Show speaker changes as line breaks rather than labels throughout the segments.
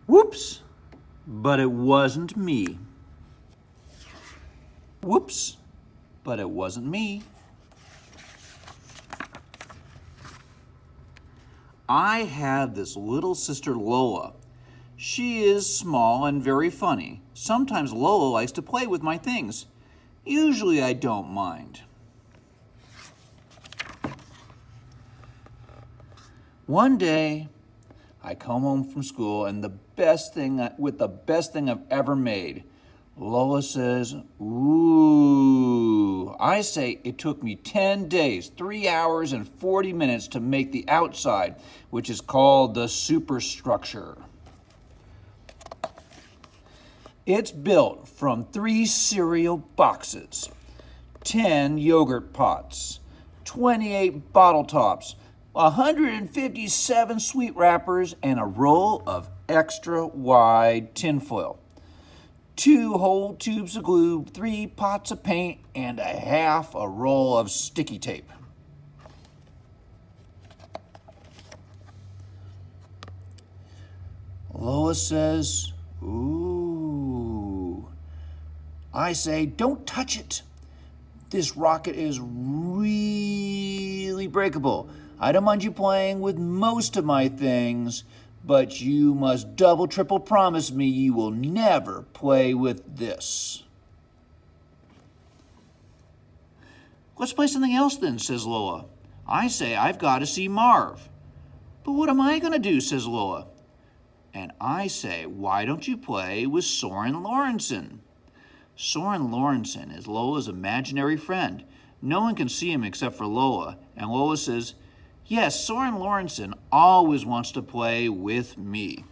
Whoops, but it wasn't me. Whoops, but it wasn't me. I have this little sister Lola. She is small and very funny. Sometimes Lola likes to play with my things. Usually I don't mind. One day, I come home from school and the best thing I've ever made. Lola says, ooh. I say it took me 10 days, 3 hours and 40 minutes to make the outside, which is called the superstructure. It's built from 3 cereal boxes, 10 yogurt pots, 28 bottle tops, 157 sweet wrappers, and a roll of extra wide tinfoil. 2 whole tubes of glue, 3 pots of paint, and a half a roll of sticky tape. Lola says, ooh. I say, don't touch it. This rocket is really breakable. I don't mind you playing with most of my things, but you must double, triple promise me you will never play with this. Let's play something else then, says Lola. I say I've got to see Marv. But what am I going to do, says Lola. And I say, why don't you play with Soren Lorentzen? Soren Lorentzen is Lola's imaginary friend. No one can see him except for Lola. And Lola says, yes, Soren Lorentzen always wants to play with me.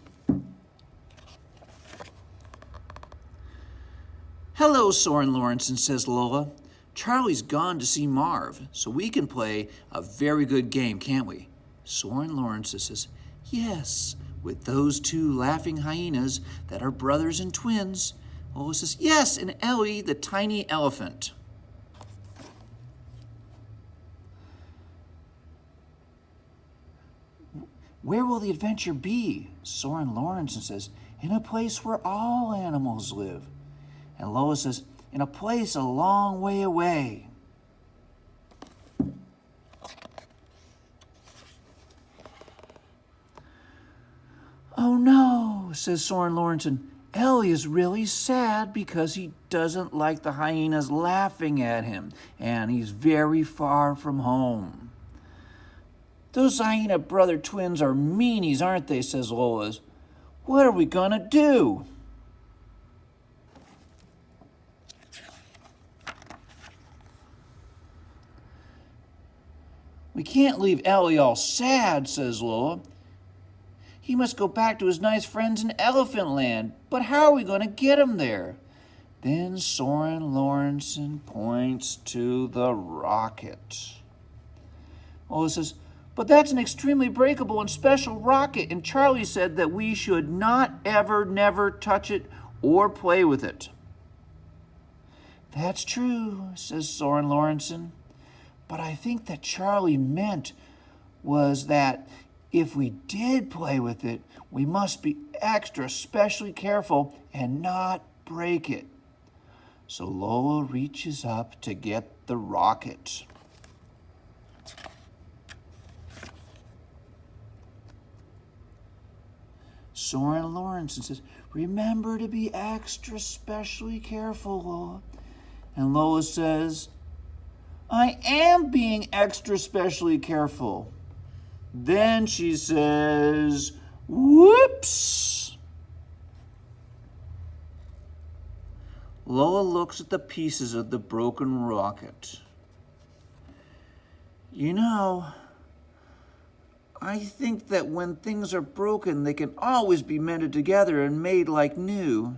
Hello, Soren Lorentzen, says Lola. Charlie's gone to see Marv, so we can play a very good game, can't we? Soren Lorentzen says, yes, with those 2 laughing hyenas that are brothers and twins. Lola says, yes, and Ellie, the tiny elephant. Where will the adventure be? Soren Lorentzen says, in a place where all animals live. And Lola says, in a place a long way away. Oh no, says Soren Lorentzen. Ellie is really sad because he doesn't like the hyenas laughing at him, and he's very far from home. Those hyena brother twins are meanies, aren't they, says Lola. What are we gonna do? We can't leave Ellie all sad, says Lola. He must go back to his nice friends in Elephant Land, but how are we going to get him there? Then Soren Lorentzen points to the rocket. Lola says, but that's an extremely breakable and special rocket, and Charlie said that we should not ever, never touch it or play with it. That's true, says Soren Lorentzen, but I think that Charlie meant was that if we did play with it, we must be extra especially careful and not break it. So Lola reaches up to get the rocket. Soren Lorentzen says, remember to be extra especially careful, Lola. And Lola says, I am being extra especially careful. Then she says, whoops. Lola looks at the pieces of the broken rocket. You know, I think that when things are broken, they can always be mended together and made like new.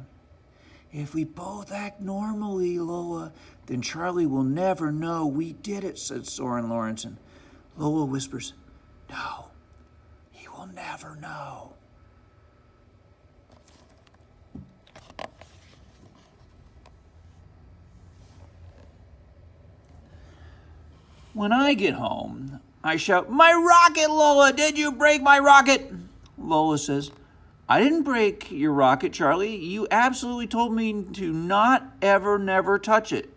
If we both act normally, Lola, then Charlie will never know we did it, said Soren Lorentzen. Lola whispers, no, he will never know. When I get home, I shout, my rocket, Lola! Did you break my rocket? Lola says, I didn't break your rocket, Charlie. You absolutely told me to not ever, never touch it.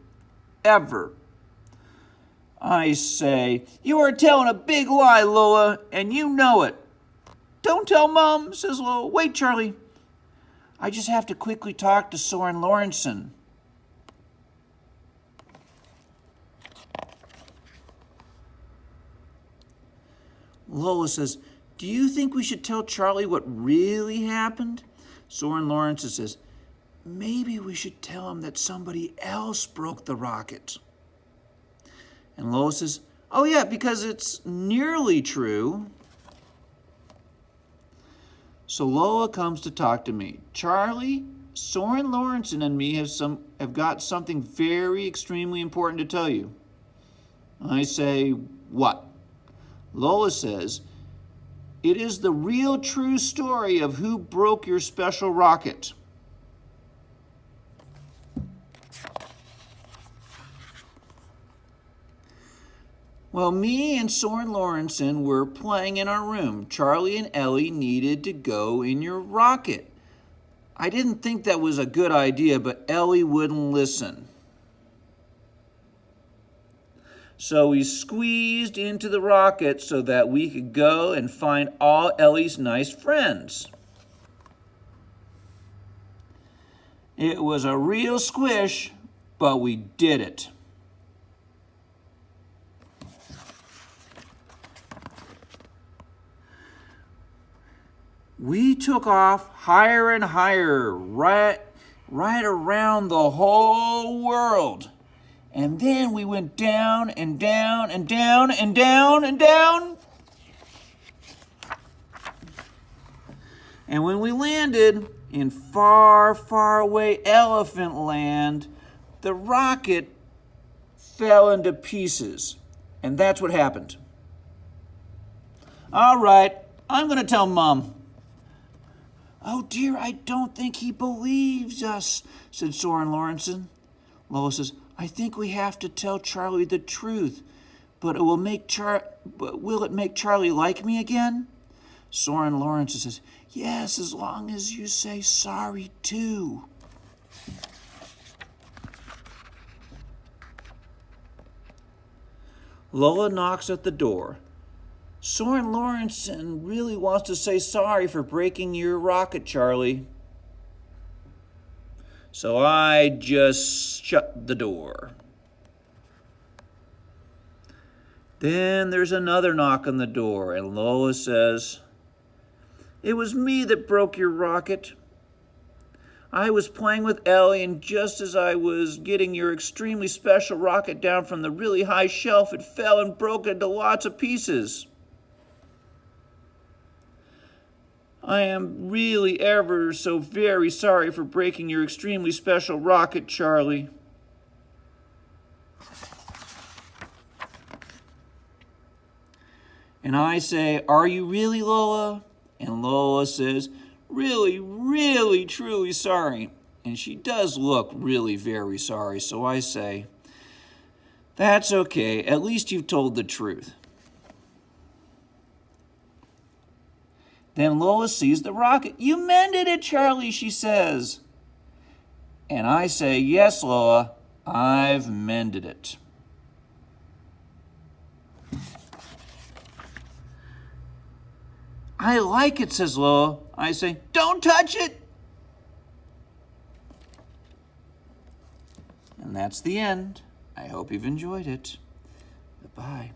Ever. I say, you are telling a big lie, Lola, and you know it. Don't tell Mom, says Lola. Wait, Charlie. I just have to quickly talk to Soren Lorentzen. Lola says, do you think we should tell Charlie what really happened? Soren Lorentzen says, maybe we should tell him that somebody else broke the rocket. And Lola says, oh yeah, because it's nearly true. So Lola comes to talk to me. Charlie, Soren Lorentzen and me have got something very extremely important to tell you. I say, what? Lola says, it is the real true story of who broke your special rocket. Well, me and Soren Lorentzen were playing in our room. Charlie and Ellie needed to go in your rocket. I didn't think that was a good idea, but Ellie wouldn't listen. So we squeezed into the rocket so that we could go and find all Ellie's nice friends. It was a real squish, but we did it. We took off higher and higher, right around the whole world. And then we went down and down and down and down and down. And when we landed in far, far away Elephant Land, the rocket fell into pieces. And that's what happened. All right, I'm going to tell Mom. Oh dear, I don't think he believes us, said Soren Lorentzen. Lola says, I think we have to tell Charlie the truth, but will it make Charlie like me again? Soren Lorentzen says, yes, as long as you say sorry too. Lola knocks at the door. Soren Lorentzen really wants to say sorry for breaking your rocket, Charlie. So I just shut the door. Then there's another knock on the door, and Lola says, it was me that broke your rocket. I was playing with Ellie, and just as I was getting your extremely special rocket down from the really high shelf, it fell and broke into lots of pieces. I am really ever so very sorry for breaking your extremely special rocket, Charlie. And I say, are you really, Lola? And Lola says, really, really, truly sorry. And she does look really very sorry. So I say, that's okay. At least you've told the truth. Then Lola sees the rocket. You mended it, Charlie, she says. And I say, yes, Lola, I've mended it. I like it, says Lola. I say, don't touch it. And that's the end. I hope you've enjoyed it. Goodbye.